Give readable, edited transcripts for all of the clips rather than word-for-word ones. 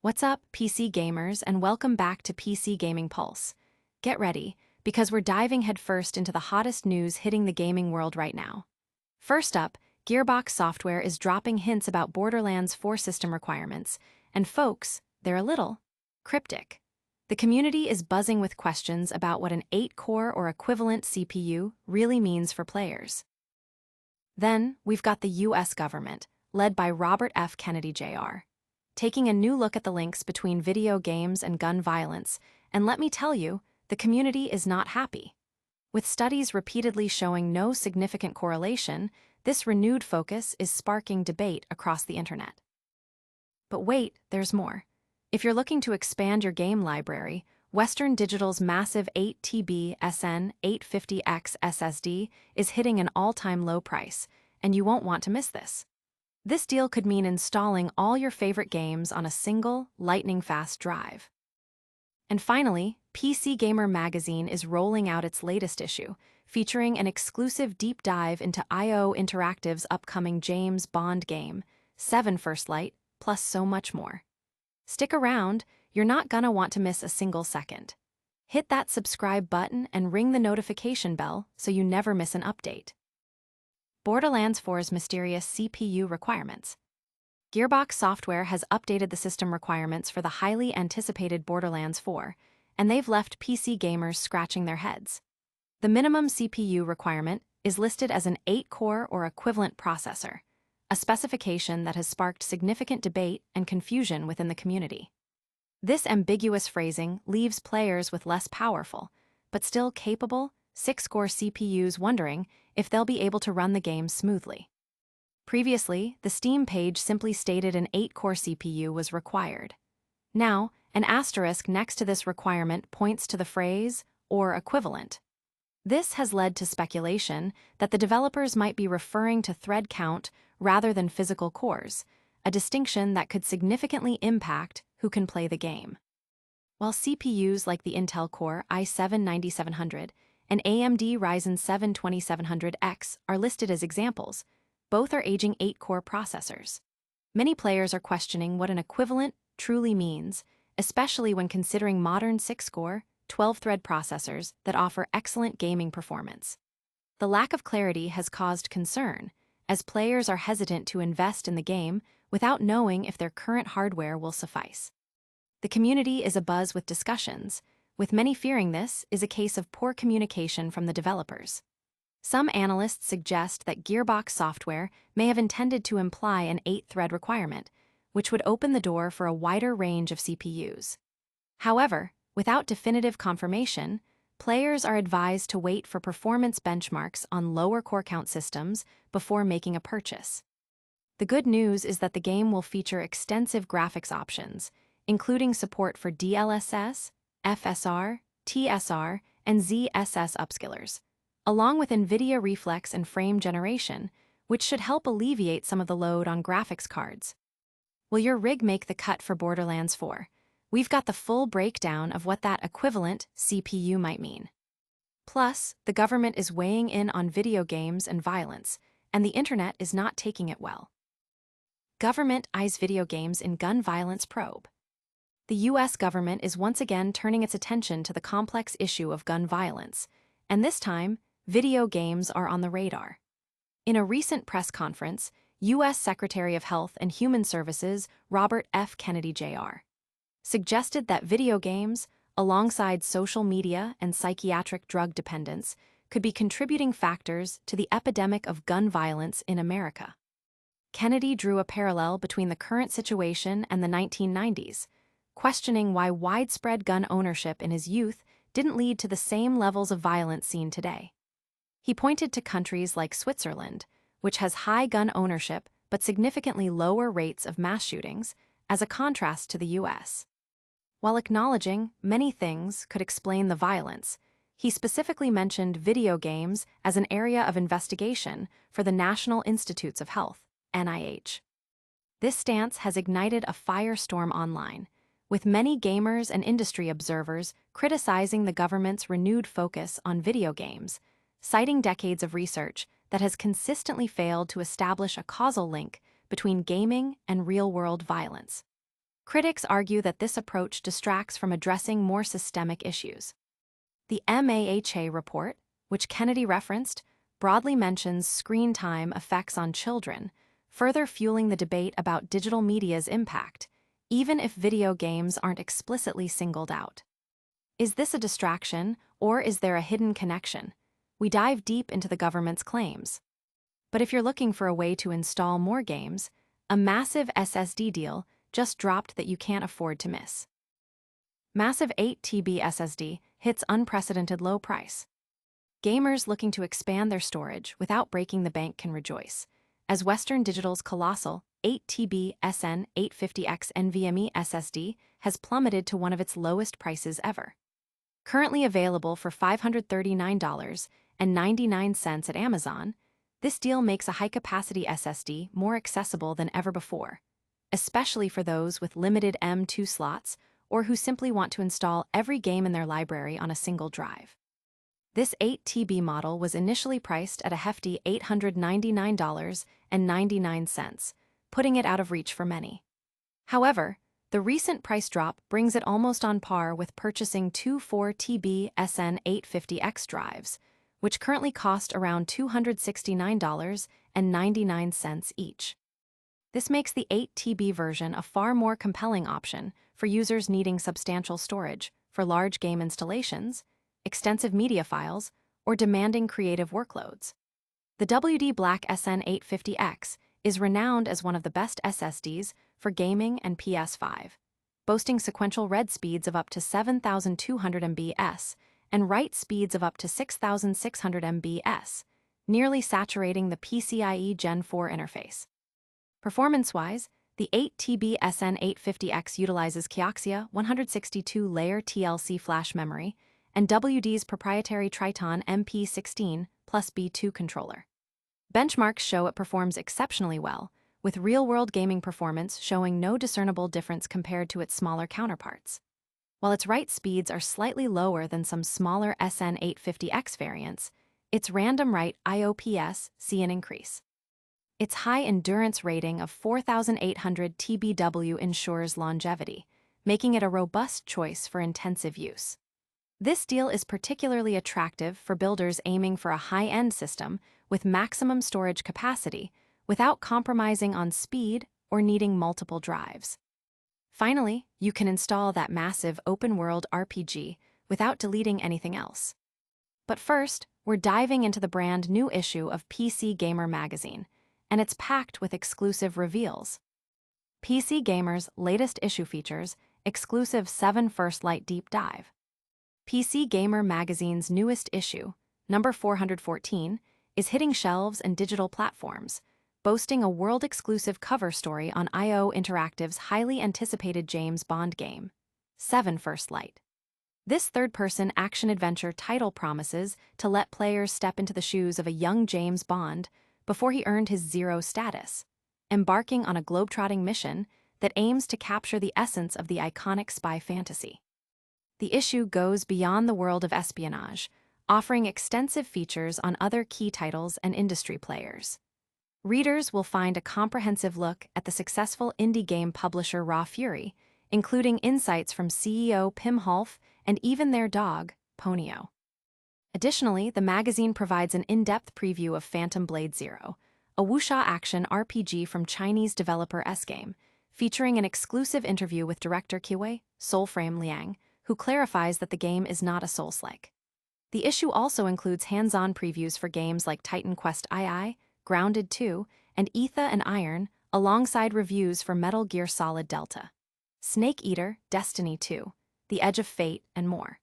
What's up, PC gamers, and welcome back to PC Gaming Pulse. Get ready, because we're diving headfirst into the hottest news hitting the gaming world right now. First up, Gearbox Software is dropping hints about Borderlands 4 system requirements, and folks, they're a little cryptic. The community is buzzing with questions about what an 8-core or equivalent CPU really means for players. Then, we've got the US government, led by Robert F. Kennedy Jr., taking a new look at the links between video games and gun violence, and let me tell you, the community is not happy. With studies repeatedly showing no significant correlation, this renewed focus is sparking debate across the internet. But wait, there's more. If you're looking to expand your game library, Western Digital's massive 8 TB SN850X SSD is hitting an all-time low price, and you won't want to miss this. This deal could mean installing all your favorite games on a single, lightning-fast drive. And finally, PC Gamer magazine is rolling out its latest issue, featuring an exclusive deep dive into IO Interactive's upcoming James Bond game, 7 First Light, plus so much more. Stick around, you're not gonna want to miss a single second. Hit that subscribe button and ring the notification bell so you never miss an update. Borderlands 4's mysterious CPU requirements. Gearbox Software has updated the system requirements for the highly anticipated Borderlands 4, and they've left PC gamers scratching their heads. The minimum CPU requirement is listed as an 8-core or equivalent processor, a specification that has sparked significant debate and confusion within the community. This ambiguous phrasing leaves players with less powerful, but still capable, 6-core CPUs wondering if they'll be able to run the game smoothly. Previously, the Steam page simply stated an 8-core CPU was required. Now, an asterisk next to this requirement points to the phrase, or equivalent. This has led to speculation that the developers might be referring to thread count rather than physical cores, a distinction that could significantly impact who can play the game. While CPUs like the Intel Core i7-9700 and AMD Ryzen 7 2700X are listed as examples, both are aging 8-core processors. Many players are questioning what an equivalent truly means, especially when considering modern 6-core, 12-thread processors that offer excellent gaming performance. The lack of clarity has caused concern, as players are hesitant to invest in the game without knowing if their current hardware will suffice. The community is abuzz with discussions, with many fearing this is a case of poor communication from the developers. Some analysts suggest that Gearbox Software may have intended to imply an 8-thread requirement, which would open the door for a wider range of CPUs. However, without definitive confirmation, players are advised to wait for performance benchmarks on lower core count systems before making a purchase. The good news is that the game will feature extensive graphics options, including support for DLSS, FSR, TSR, and ZSS upscalers, along with NVIDIA reflex and frame generation, which should help alleviate some of the load on graphics cards. Will your rig make the cut for Borderlands 4? We've got the full breakdown of what that equivalent CPU might mean. Plus, the government is weighing in on video games and violence, and the internet is not taking it well. Government eyes video games in gun violence probe. The US government is once again turning its attention to the complex issue of gun violence, and this time, video games are on the radar. In a recent press conference, US Secretary of Health and Human Services Robert F. Kennedy Jr. suggested that video games, alongside social media and psychiatric drug dependence, could be contributing factors to the epidemic of gun violence in America. Kennedy drew a parallel between the current situation and the 1990s, questioning why widespread gun ownership in his youth didn't lead to the same levels of violence seen today. He pointed to countries like Switzerland, which has high gun ownership but significantly lower rates of mass shootings, as a contrast to the US. While acknowledging many things could explain the violence, he specifically mentioned video games as an area of investigation for the National Institutes of Health, NIH. This stance has ignited a firestorm online, with many gamers and industry observers criticizing the government's renewed focus on video games, citing decades of research that has consistently failed to establish a causal link between gaming and real-world violence. Critics argue that this approach distracts from addressing more systemic issues. The MAHA report, which Kennedy referenced, broadly mentions screen time effects on children, further fueling the debate about digital media's impact, even if video games aren't explicitly singled out. Is this a distraction, or is there a hidden connection? We dive deep into the government's claims. But if you're looking for a way to install more games, a massive SSD deal just dropped that you can't afford to miss. Massive 8 TB SSD hits unprecedented low price. Gamers looking to expand their storage without breaking the bank can rejoice, as Western Digital's colossal 8 TB SN850X NVMe SSD has plummeted to one of its lowest prices ever. Currently available for $539.99 at Amazon, this deal makes a high-capacity SSD more accessible than ever before, especially for those with limited M.2 slots or who simply want to install every game in their library on a single drive. This 8 TB model was initially priced at a hefty $899.99, putting it out of reach for many. However, the recent price drop brings it almost on par with purchasing two 4 TB SN850X drives, which currently cost around $269.99 each. This makes the 8 TB version a far more compelling option for users needing substantial storage for large game installations, extensive media files, or demanding creative workloads. The WD Black SN850X is renowned as one of the best SSDs for gaming and PS5, boasting sequential read speeds of up to 7,200 MBs and write speeds of up to 6,600 MBs, nearly saturating the PCIe Gen 4 interface. Performance-wise, the 8 TB SN850X utilizes Kioxia 162-layer TLC flash memory and WD's proprietary Triton MP16 plus B2 controller. Benchmarks show it performs exceptionally well, with real-world gaming performance showing no discernible difference compared to its smaller counterparts. While its write speeds are slightly lower than some smaller SN850X variants, its random write IOPS see an increase. Its high endurance rating of 4,800 TBW ensures longevity, making it a robust choice for intensive use. This deal is particularly attractive for builders aiming for a high-end system with maximum storage capacity without compromising on speed or needing multiple drives. Finally, you can install that massive open-world RPG without deleting anything else. But first, we're diving into the brand new issue of PC Gamer magazine, and it's packed with exclusive reveals. PC Gamer's latest issue features exclusive 7 First Light Deep Dive. PC Gamer magazine's newest issue, number 414, is hitting shelves and digital platforms, boasting a world-exclusive cover story on IO Interactive's highly anticipated James Bond game, 7 First Light. This third-person action-adventure title promises to let players step into the shoes of a young James Bond before he earned his zero status, embarking on a globetrotting mission that aims to capture the essence of the iconic spy fantasy. The issue goes beyond the world of espionage, offering extensive features on other key titles and industry players. Readers will find a comprehensive look at the successful indie game publisher Raw Fury, including insights from CEO Pim Holf and even their dog, Ponyo. Additionally, the magazine provides an in-depth preview of Phantom Blade Zero, a wuxia action RPG from Chinese developer S-Game, featuring an exclusive interview with director Kiwei Soulframe Liang, who clarifies that the game is not a Souls-like. The issue also includes hands-on previews for games like Titan Quest II, Grounded 2, and Etha and Iron, alongside reviews for Metal Gear Solid Delta, Snake Eater, Destiny 2, The Edge of Fate, and more.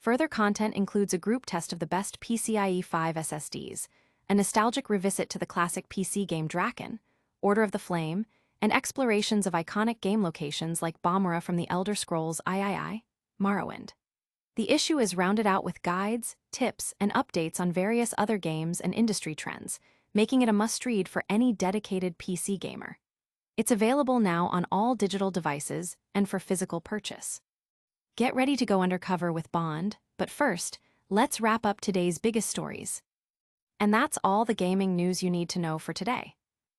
Further content includes a group test of the best PCIe 5 SSDs, a nostalgic revisit to the classic PC game Draken, Order of the Flame, and explorations of iconic game locations like Bomura from the Elder Scrolls III, Morrowind. The issue is rounded out with guides, tips, and updates on various other games and industry trends, making it a must-read for any dedicated PC gamer. It's available now on all digital devices and for physical purchase. Get ready to go undercover with Bond, but first, let's wrap up today's biggest stories. And that's all the gaming news you need to know for today.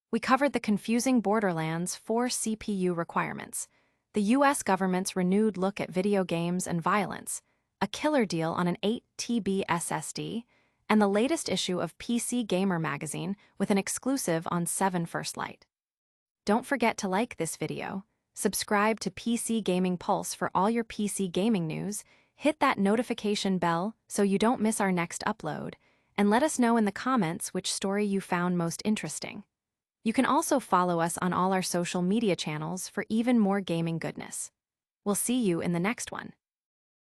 We covered the confusing Borderlands 4 CPU requirements, the US government's renewed look at video games and violence, a killer deal on an 8 TB SSD, and the latest issue of PC Gamer magazine with an exclusive on 7 First Light. Don't forget to like this video, subscribe to PC Gaming Pulse for all your PC gaming news, hit that notification bell so you don't miss our next upload, and let us know in the comments which story you found most interesting. You can also follow us on all our social media channels for even more gaming goodness. We'll see you in the next one.